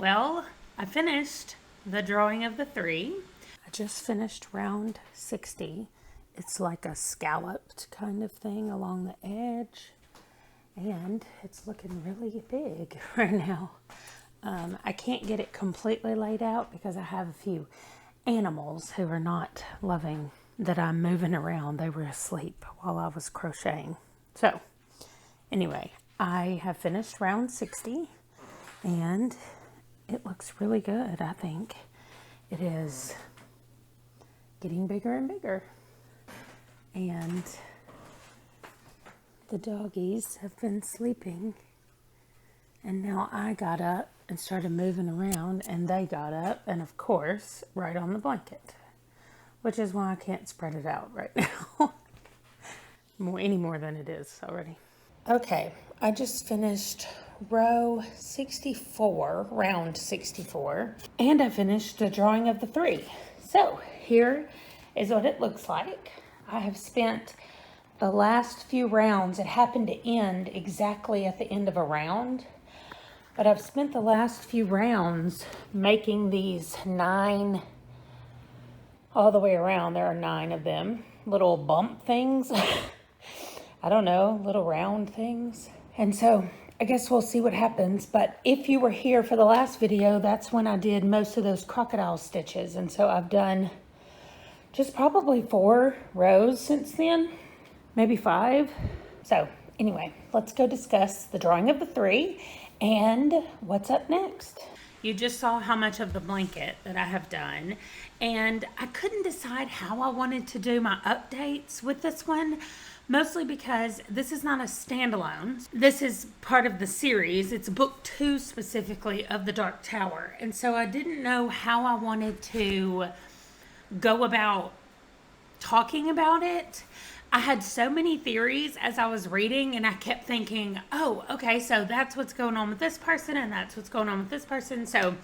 Well, I finished the drawing of the three. I just finished round 60. It's like a scalloped kind of thing along the edge, and it's looking really big right now. I can't get it completely laid out because I have a few animals who are not loving that I'm moving around. They were asleep while I was crocheting. So anyway, I have finished round 60 and it looks really good. I think it is getting bigger and bigger. And the doggies have been sleeping, and now I got up and started moving around, and they got up and of course right on the blanket, which is why I can't spread it out right now any more than it is already. Okay, I just finished round 64, and I finished the drawing of the three. So here is what it looks like. I have spent the last few rounds, it happened to end exactly at the end of a round, but I've spent the last few rounds making these 9 all the way around. There are 9 of them, little bump things. I don't know, little round things. And so I guess we'll see what happens. But if you were here for the last video, that's when I did most of those crocodile stitches. And so I've done just probably 4 rows since then, maybe 5. So anyway, let's go discuss the drawing of the three and what's up next. You just saw how much of the blanket that I have done, and I couldn't decide how I wanted to do my updates with this one, mostly because this is not a standalone. This is part of the series. It's book 2 specifically of the Dark Tower, and so I didn't know how I wanted to go about talking about it. I had so many theories as I was reading, and I kept thinking, oh, okay, so that's what's going on with this person, and that's what's going on with this person. So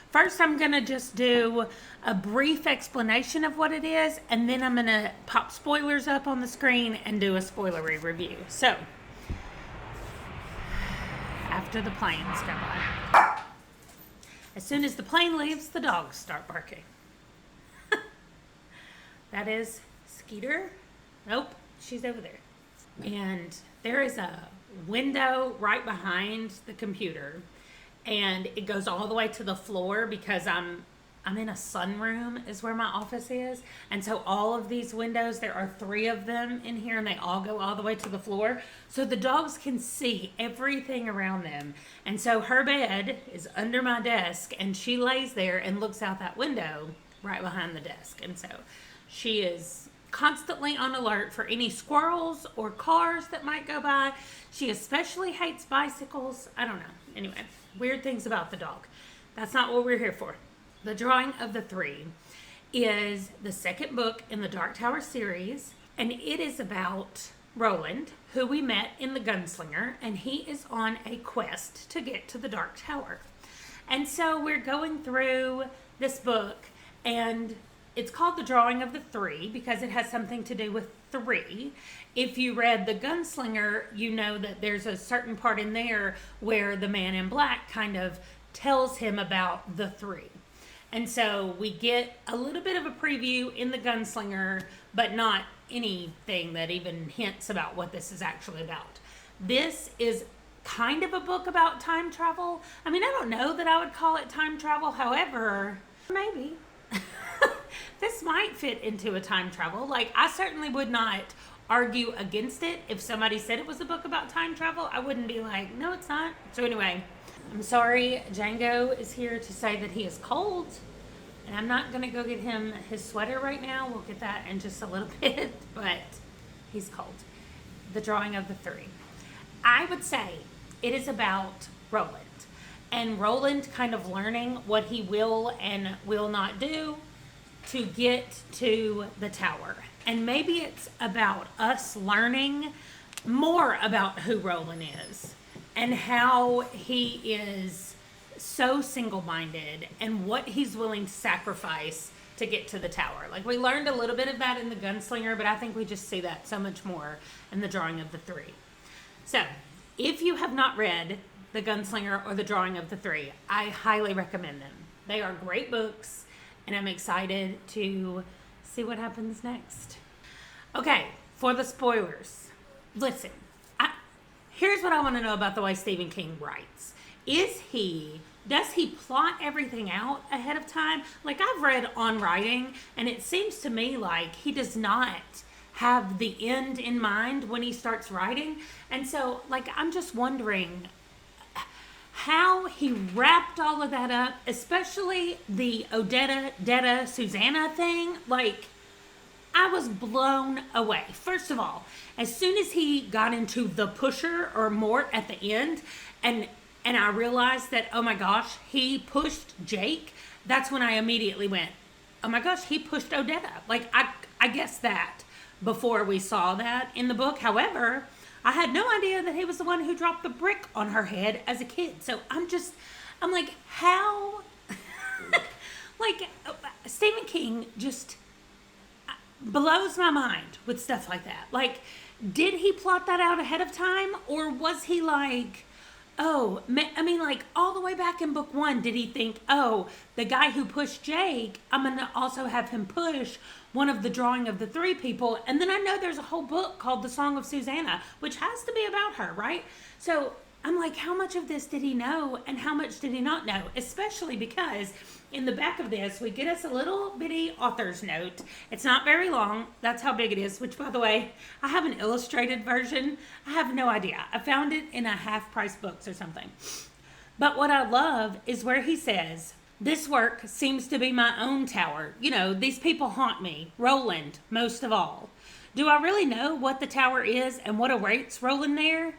first I'm going to just do a brief explanation of what it is, and then I'm going to pop spoilers up on the screen and do a spoilery review. So after the planes go by. As soon as the plane leaves, the dogs start barking. That is Skeeter. Nope, she's over there. And there is a window right behind the computer, and it goes all the way to the floor because I'm in a sunroom is where my office is. And so all of these windows, there are 3 of them in here, and they all go all the way to the floor. So the dogs can see everything around them. And so her bed is under my desk, and she lays there and looks out that window right behind the desk. And so she is constantly on alert for any squirrels or cars that might go by. She especially hates bicycles. I don't know. Anyway, weird things about the dog. That's not what we're here for. The drawing of the three is the second book in the Dark Tower series, and it is about Roland, who we met in the Gunslinger, and he is on a quest to get to the Dark Tower. And so we're going through this book, and it's called The Drawing of the Three because it has something to do with 3. If you read The Gunslinger, you know that there's a certain part in there where the man in black kind of tells him about the 3. And so we get a little bit of a preview in The Gunslinger, but not anything that even hints about what this is actually about. This is kind of a book about time travel. I mean, I don't know that I would call it time travel. However, maybe. This might fit into a time travel. Like, I certainly would not argue against it. If somebody said it was a book about time travel, I wouldn't be like, no, it's not. So anyway, I'm sorry, Django is here to say that he is cold, and I'm not going to go get him his sweater right now. We'll get that in just a little bit, but he's cold. The Drawing of the Three. I would say it is about Roland, and Roland kind of learning what he will and will not do to get to the tower. And maybe it's about us learning more about who Roland is and how he is so single-minded and what he's willing to sacrifice to get to the tower. Like, we learned a little bit of that in The Gunslinger, but I think we just see that so much more in The Drawing of the Three. So if you have not read The Gunslinger or The Drawing of the Three. I highly recommend them. They are great books, and I'm excited to see what happens next. Okay, for the spoilers. Listen, here's what I want to know about the way Stephen King writes. Does he plot everything out ahead of time? Like, I've read On Writing, and it seems to me like he does not have the end in mind when he starts writing. And so, like, I'm just wondering how he wrapped all of that up, especially the Odetta, Susanna thing. Like, I was blown away. First of all, as soon as he got into the pusher or Mort at the end, and I realized that, oh my gosh, he pushed Jake, that's when I immediately went, oh my gosh, he pushed Odetta. Like, I guessed that before we saw that in the book. However, I had no idea that he was the one who dropped the brick on her head as a kid. So I'm like, how? Like, Stephen King just blows my mind with stuff like that. Like, did he plot that out ahead of time? Or was he like, oh, I mean, like, all the way back in book 1, did he think, oh, the guy who pushed Jake, I'm going to also have him push one of the Drawing of the Three people. And then I know there's a whole book called The Song of Susanna, which has to be about her, right? So I'm like, how much of this did he know and how much did he not know? Especially because in the back of this, we get us a little bitty author's note. It's not very long. That's how big it is, which, by the way, I have an illustrated version. I have no idea. I found it in a half-price books or something. But what I love is where he says, this work seems to be my own tower. You know, these people haunt me. Roland, most of all. Do I really know what the tower is and what awaits Roland there?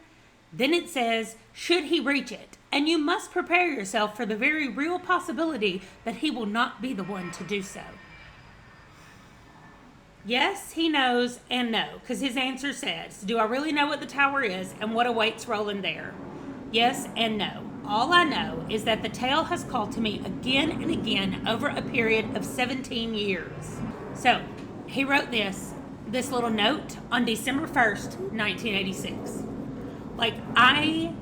Then it says, should he reach it? And you must prepare yourself for the very real possibility that he will not be the one to do so. Yes, he knows and no, because his answer says, do I really know what the tower is and what awaits Roland there? Yes and no. All I know is that the tale has called to me again and again over a period of 17 years. So, he wrote this little note on December 1st, 1986. Like, I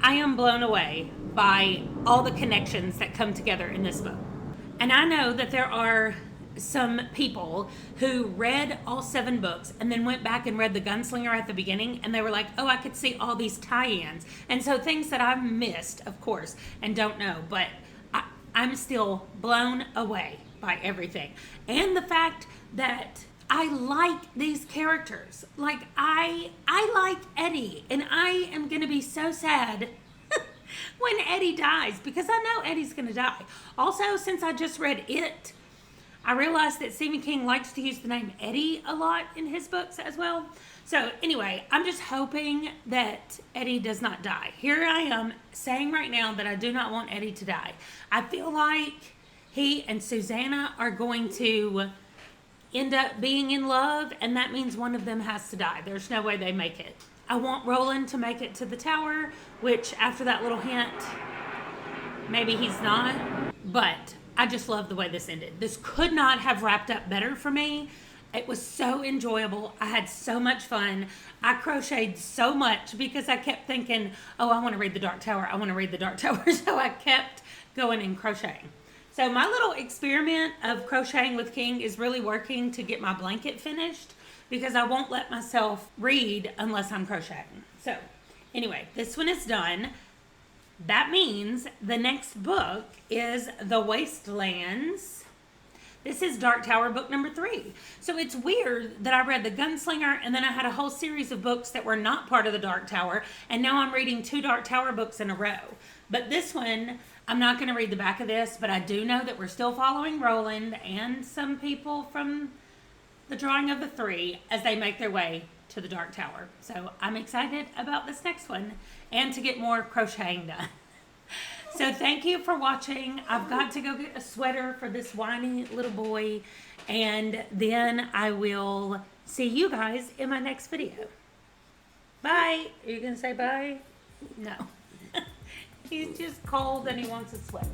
am blown away by all the connections that come together in this book. And I know that there are some people who read all 7 books and then went back and read The Gunslinger at the beginning, and they were like, oh, I could see all these tie-ins. And so things that I've missed, of course, and don't know, but I'm still blown away by everything. And the fact that I like these characters. Like, I like Eddie, and I am going to be so sad when Eddie dies, because I know Eddie's going to die. Also, since I just read It, I realized that Stephen King likes to use the name Eddie a lot in his books as well. So anyway, I'm just hoping that Eddie does not die. Here I am saying right now that I do not want Eddie to die. I feel like he and Susanna are going to end up being in love, and that means one of them has to die. There's no way they make it. I want Roland to make it to the tower, which after that little hint, maybe he's not. But I just love the way this ended. This could not have wrapped up better for me. It was so enjoyable. I had so much fun. I crocheted so much because I kept thinking, oh, I want to read The Dark Tower. I want to read The Dark Tower. So I kept going and crocheting. So my little experiment of crocheting with King is really working to get my blanket finished, because I won't let myself read unless I'm crocheting. So anyway, this one is done. That means the next book is The Wastelands. This is Dark Tower book number 3. So it's weird that I read The Gunslinger and then I had a whole series of books that were not part of the Dark Tower, and now I'm reading 2 Dark Tower books in a row. But this one, I'm not going to read the back of this, but I do know that we're still following Roland and some people from the Drawing of the Three as they make their way to the Dark Tower. So I'm excited about this next one and to get more crocheting done. So thank you for watching. I've got to go get a sweater for this whiny little boy, and then I will see you guys in my next video. Bye. Are you going to say bye? No. He's just cold and he wants a sweater.